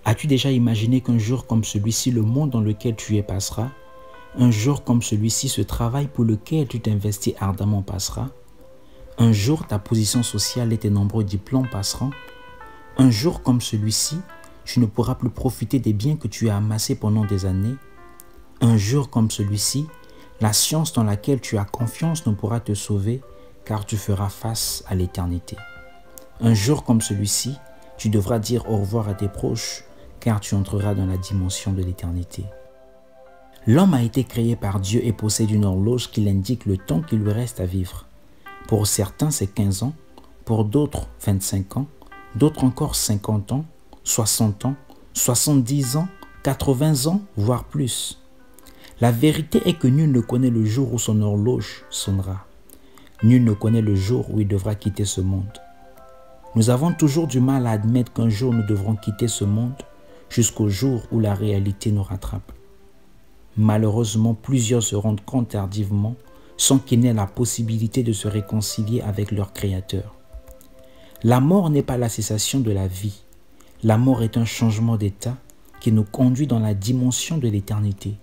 As-tu déjà imaginé qu'un jour comme celui-ci, le monde dans lequel tu y passeras, un jour comme celui-ci, ce travail pour lequel tu t'investis ardemment passera, un jour ta position sociale et tes nombreux diplômes passeront, un jour comme celui-ci, tu ne pourras plus profiter des biens que tu as amassés pendant des années, un jour comme celui-ci, la science dans laquelle tu as confiance ne pourra te sauver car tu feras face à l'éternité. Un jour comme celui-ci, tu devras dire au revoir à tes proches car tu entreras dans la dimension de l'éternité. L'homme a été créé par Dieu et possède une horloge qui l'indique le temps qu'il lui reste à vivre. Pour certains, c'est 15 ans, pour d'autres, 25 ans, d'autres encore 50 ans, 60 ans, 70 ans, 80 ans, voire plus. La vérité est que nul ne connaît le jour où son horloge sonnera. Nul ne connaît le jour où il devra quitter ce monde. Nous avons toujours du mal à admettre qu'un jour nous devrons quitter ce monde jusqu'au jour où la réalité nous rattrape. Malheureusement, plusieurs se rendent compte tardivement sans qu'ils n'aient la possibilité de se réconcilier avec leur Créateur. La mort n'est pas la cessation de la vie. La mort est un changement d'état qui nous conduit dans la dimension de l'éternité.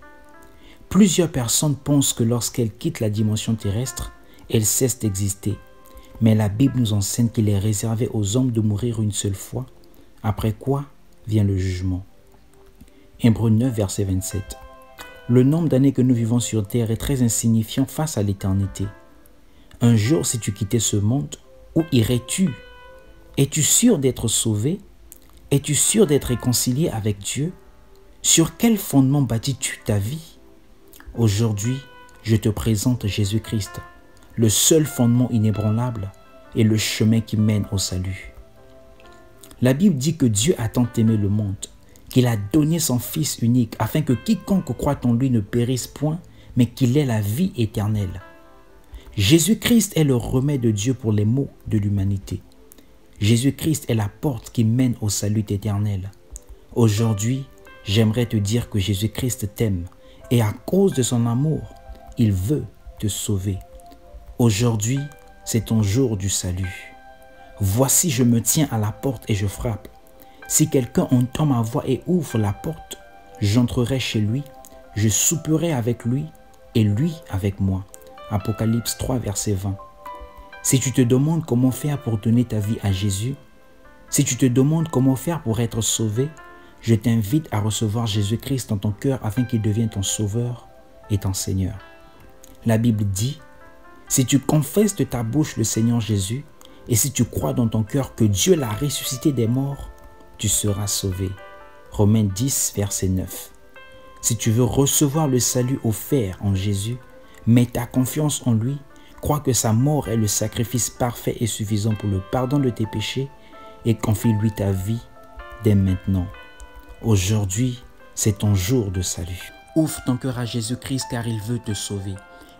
Plusieurs personnes pensent que lorsqu'elles quittent la dimension terrestre, elles cessent d'exister. Mais la Bible nous enseigne qu'il est réservé aux hommes de mourir une seule fois, après quoi vient le jugement. Hébreux 9, verset 27. Le nombre d'années que nous vivons sur terre est très insignifiant face à l'éternité. Un jour, si tu quittais ce monde, où irais-tu? Es-tu sûr d'être sauvé? Es-tu sûr d'être réconcilié avec Dieu? Sur quel fondement bâtis-tu ta vie? Aujourd'hui, je te présente Jésus-Christ, le seul fondement inébranlable et le chemin qui mène au salut. La Bible dit que Dieu a tant aimé le monde, qu'il a donné son Fils unique afin que quiconque croit en lui ne périsse point, mais qu'il ait la vie éternelle. Jésus-Christ est le remède de Dieu pour les maux de l'humanité. Jésus-Christ est la porte qui mène au salut éternel. Aujourd'hui, j'aimerais te dire que Jésus-Christ t'aime et à cause de son amour, il veut te sauver. Aujourd'hui, c'est ton jour du salut. Voici, je me tiens à la porte et je frappe. Si quelqu'un entend ma voix et ouvre la porte, j'entrerai chez lui, je souperai avec lui et lui avec moi. Apocalypse 3, verset 20. Si tu te demandes comment faire pour donner ta vie à Jésus, si tu te demandes comment faire pour être sauvé, je t'invite à recevoir Jésus-Christ dans ton cœur afin qu'il devienne ton sauveur et ton Seigneur. La Bible dit, si tu confesses de ta bouche le Seigneur Jésus et si tu crois dans ton cœur que Dieu l'a ressuscité des morts, tu seras sauvé. Romains 10, verset 9. Si tu veux recevoir le salut offert en Jésus, mets ta confiance en lui, crois que sa mort est le sacrifice parfait et suffisant pour le pardon de tes péchés et confie-lui ta vie dès maintenant. Aujourd'hui, c'est ton jour de salut. Ouvre ton cœur à Jésus-Christ car il veut te sauver.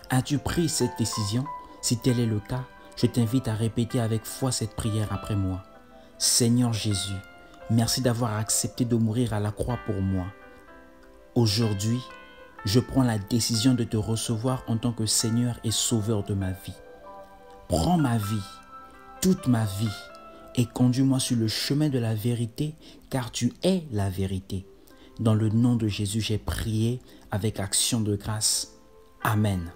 As-tu pris cette décision? Si tel est le cas, je t'invite à répéter avec foi cette prière après moi. Seigneur Jésus, merci d'avoir accepté de mourir à la croix pour moi. Aujourd'hui, je prends la décision de te recevoir en tant que Seigneur et Sauveur de ma vie. Prends ma vie, toute ma vie, et conduis-moi sur le chemin de la vérité, car tu es la vérité. Dans le nom de Jésus, j'ai prié avec action de grâce. Amen.